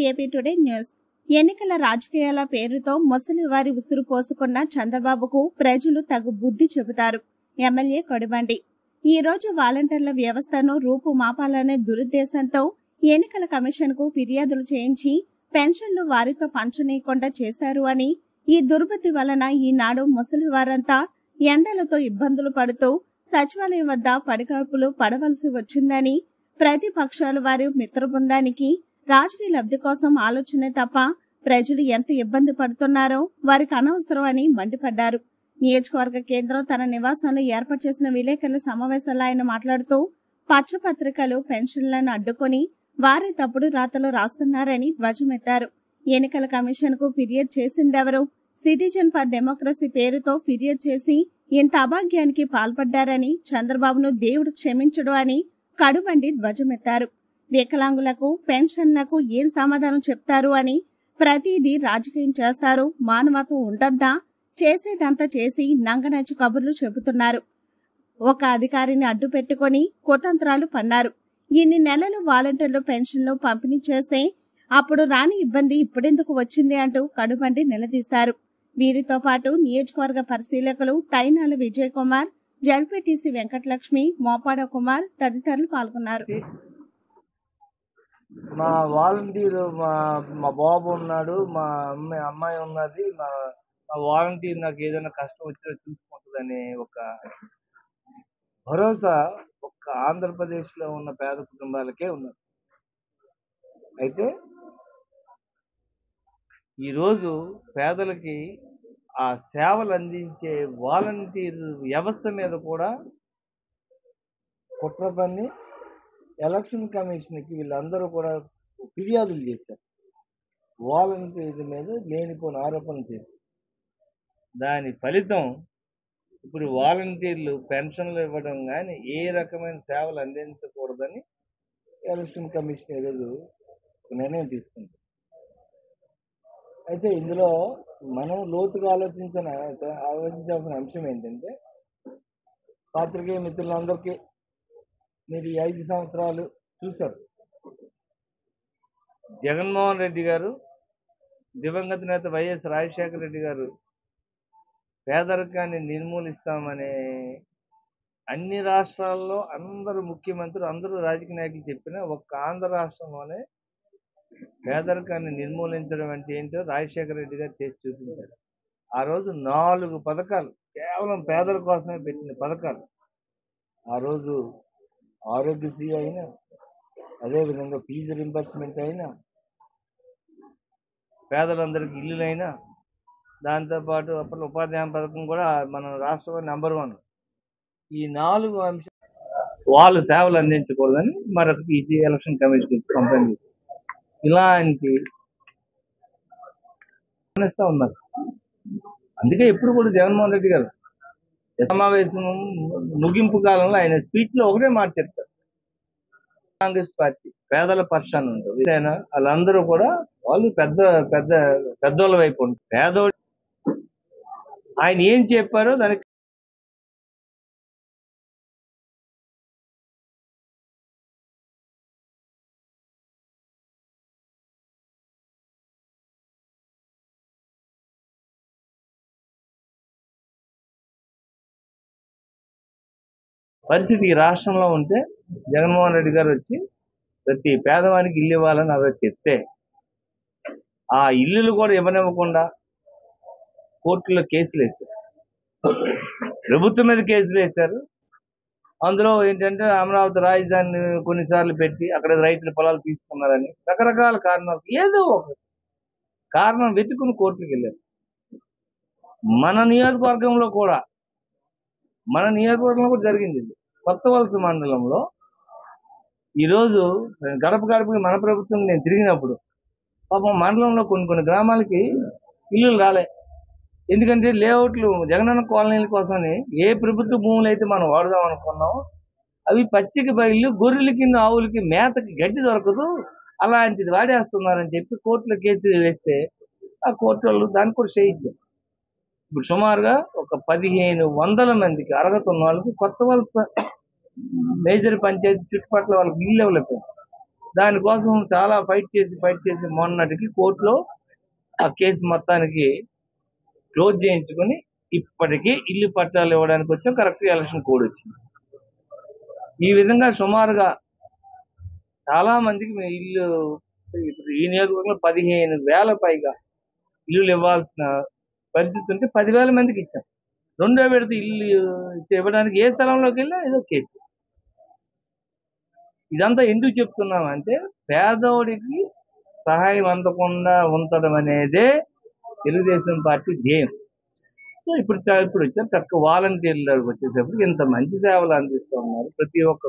AP today news. ఎన్నికల రాజకీయాల పేరుతో ముసలివారి ఉసురు పోసుకున్న చంద్రబాబుకు ప్రజలు తగు బుద్ధి చెబుతారు. ఎమ్మెల్యే కొడిబండి ఈ రోజు వాలంటీర్ల వ్యవస్థను రూపుమాపాలనే దురుద్దేశంతో ఎన్నికల కమిషన్ కు ఫిర్యాదులు చేయించి పెన్షన్లు వారితో పంచనీయకుండా చేశారు అని, ఈ దుర్బుద్ధి వలన ఈనాడు ముసలివారంతా ఎండలతో ఇబ్బందులు పడుతూ సచివాలయం వద్ద పడిగాపులు పడవలసి వచ్చిందని, ప్రతిపక్షాలు వారి మిత్ర బృందానికి రాజకీయ లబ్ధి కోసం ఆలోచనే తప్ప ప్రజలు ఎంత ఇబ్బంది పడుతున్నారో వారికి అనవసరం అని మండిపడ్డారు. నియోజకవర్గ కేంద్రం తన నివాసంలో ఏర్పాటు చేసిన విలేకరుల సమావేశంలో ఆయన మాట్లాడుతూ పచ్చపత్రికలు పెన్షన్లను అడ్డుకొని వారే తప్పుడు రాతలు రాస్తున్నారని ధ్వజమెత్తారు. ఎన్నికల కమిషన్ కు ఫిర్యాదు చేసిందెవరు? సిటిజన్ ఫర్ డెమోక్రసీ పేరుతో ఫిర్యాదు చేసి ఇంత అభాగ్యానికి పాల్పడ్డారని, చంద్రబాబును దేవుడు క్షమించడు అని కడుబండి ధ్వజమెత్తారు. వికలాంగులకు పెన్షన్లకు ఏం సమాధానం చెప్తారు అని, ప్రతిదీ రాజకీయం చేస్తారు, మానవత్వం ఉండద్దా? చేసేదంతా చేసి నంగనచ్చు కబుర్లు చెబుతున్నారు. ఒక అధికారిని అడ్డు పెట్టుకుని కుతంత్రాలు పన్నారు. ఇన్ని నెలలు వాలంటీర్లు పెన్షన్లు పంపిణీ చేస్తే అప్పుడు రాని ఇబ్బంది ఇప్పుడెందుకు వచ్చింది అంటూ కడుబండి నిలదీశారు. వీరితో పాటు నియోజకవర్గ పరిశీలకులు తైనాల విజయ్ కుమార్, జడ్పీటీసీ వెంకటలక్ష్మి, మోపాడ కుమార్ తదితరులు పాల్గొన్నారు. మా వాలంటీర్ మా బాబు ఉన్నాడు, మా అమ్మాయి ఉన్నది. మా వాలంటీర్ నాకు ఏదైనా కష్టం వచ్చినా చూసుకుంటుందనే ఒక భరోసా ఒక్క ఆంధ్రప్రదేశ్ లో ఉన్న పేద కుటుంబాలకే ఉన్నది. అయితే ఈరోజు పేదలకి ఆ సేవలు అందించే వాలంటీర్ వ్యవస్థ మీద కూడా కుట్ర పన్ని ఎలక్షన్ కమిషన్కి వీళ్ళందరూ కూడా ఫిర్యాదులు చేశారు. వాలంటీర్ల మీద లేనిపోని ఆరోపణలు చేశారు. దాని ఫలితం ఇప్పుడు వాలంటీర్లు పెన్షన్లు ఇవ్వడం కానీ ఏ రకమైన సేవలు అందించకూడదని ఎలక్షన్ కమిషన్ ఈరోజు నిర్ణయం తీసుకుంది. అయితే ఇందులో మనం లోతుగా ఆలోచించాల్సిన అంశం ఏంటంటే, పాత్రికేయ మిత్రులందరికీ మీరు ఈ 5 సంవత్సరాలు చూశారు. జగన్మోహన్ రెడ్డి గారు, దివంగత నేత వైఎస్ రాజశేఖర రెడ్డి గారు పేదరికాన్ని నిర్మూలిస్తామనే అన్ని రాష్ట్రాల్లో అందరూ ముఖ్యమంత్రులు, అందరూ రాజకీయ నాయకులు చెప్పిన ఒక్క ఆంధ్ర రాష్ట్రంలోనే పేదరికాన్ని నిర్మూలించడం అంటే ఏంటో రాజశేఖర రెడ్డి గారు చేసి చూపించారు. ఆ రోజు 4 పథకాలు కేవలం పేదల కోసమే పెట్టిన పథకాలు. ఆ రోజు ఆరోగ్యశ్రీ అయినా, అదేవిధంగా ఫీజు రింబర్స్మెంట్ అయినా, పేదలందరికీ ఇల్లులైనా, దాంతోపాటు అప్పట్లో ఉపాధి హామీ పథకం కూడా మన రాష్ట్రంలో నెంబర్ 1. ఈ 4 అంశాలు వాళ్ళు సేవలు అందించకూడదని మరొక ఎలక్షన్ కమిషన్ కంప్లైంట్ చేశారు. ఇలాంటి ఉన్నారు. అందుకే ఇప్పుడు కూడా జగన్మోహన్ రెడ్డి గారు సమావేశం ముగింపు కాలంలో ఆయన స్పీచ్ లో ఒకటే మాట చెప్తారు, కాంగ్రెస్ పార్టీ పేదల పక్షాన ఉంటుంది. వాళ్ళందరూ కూడా వాళ్ళు పెద్దోళ్ళ వైపు ఉంటారు. పేదోడు ఆయన ఏం చెప్పారో దానికి పరిస్థితి ఈ రాష్ట్రంలో ఉంటే జగన్మోహన్ రెడ్డి గారు వచ్చి ప్రతి పేదవానికి ఇల్లు ఇవ్వాలని అదే చెప్తే, ఆ ఇల్లులు కూడా ఇవ్వనివ్వకుండా కోర్టులో కేసులు వేశారు. ప్రభుత్వం మీద కేసులు వేశారు. అందులో ఏంటంటే అమరావతి రాజధానిని కొన్నిసార్లు పెట్టి అక్కడ రైతుల పొలాలు తీసుకున్నారని రకరకాల కారణాలు, ఏదో ఒక కారణం వెతుకుని కోర్టులకు వెళ్ళారు. మన నియోజకవర్గంలో కూడా జరిగింది. కొత్త వలస మండలంలో ఈరోజు గడప గడపకి మన ప్రభుత్వం నేను తిరిగినప్పుడు పాపం మండలంలో కొన్ని గ్రామాలకి ఇల్లులు రాలే. ఎందుకంటే లేఅవుట్లు జగనన్న కాలనీల కోసమని ఏ ప్రభుత్వ భూములు అయితే మనం వాడదాం అనుకున్నాం అవి పచ్చిక బయళ్ళు, గొర్రెలకి ఆవులకి మేతకి గడ్డి దొరకదు, అలాంటిది వాడేస్తున్నారని చెప్పి కోర్టులో కేసులు వేస్తే ఆ కోర్టు వాళ్ళు దానికి కూడా చేయించారు. ఇప్పుడు సుమారుగా ఒక 1500 మందికి అర్హత ఉన్న వాళ్ళకి కొత్త వలస మేజర్ పంచాయతీ చుట్టుపక్కల వాళ్ళకి ఇల్లు ఇవ్వలేకపోయింది. దానికోసం చాలా ఫైట్ చేసి మొన్నటికి కోర్టులో ఆ కేసు మొత్తానికి క్లోజ్ చేయించుకొని ఇప్పటికీ ఇల్లు పట్టాలు ఇవ్వడానికి వచ్చాం. కరెక్ట్ ఎలక్షన్ కోడ్ వచ్చింది. ఈ విధంగా సుమారుగా చాలా మందికి మేము ఇల్లు ఇప్పుడు ఈ నియోజకవర్గంలో 15,000 పైగా ఇల్లులు ఇవ్వాల్సిన పరిస్థితి ఉంటే 10,000 మందికి ఇచ్చాం. రెండో విడత ఇల్లు ఇవ్వడానికి ఏ స్థలంలోకి వెళ్ళినా ఏదో కేసు. ఇదంతా ఎందుకు చెప్తున్నామంటే పేదోడికి సహాయం అందకుండా ఉంచడం అనేదే తెలుగుదేశం పార్టీ ధ్యేయం. సో ఇప్పుడు వచ్చారు చక్కగా వాలంటీర్లు వచ్చేటప్పుడు ఇంత మంచి సేవలు అందిస్తూ ఉన్నారు. ప్రతి ఒక్క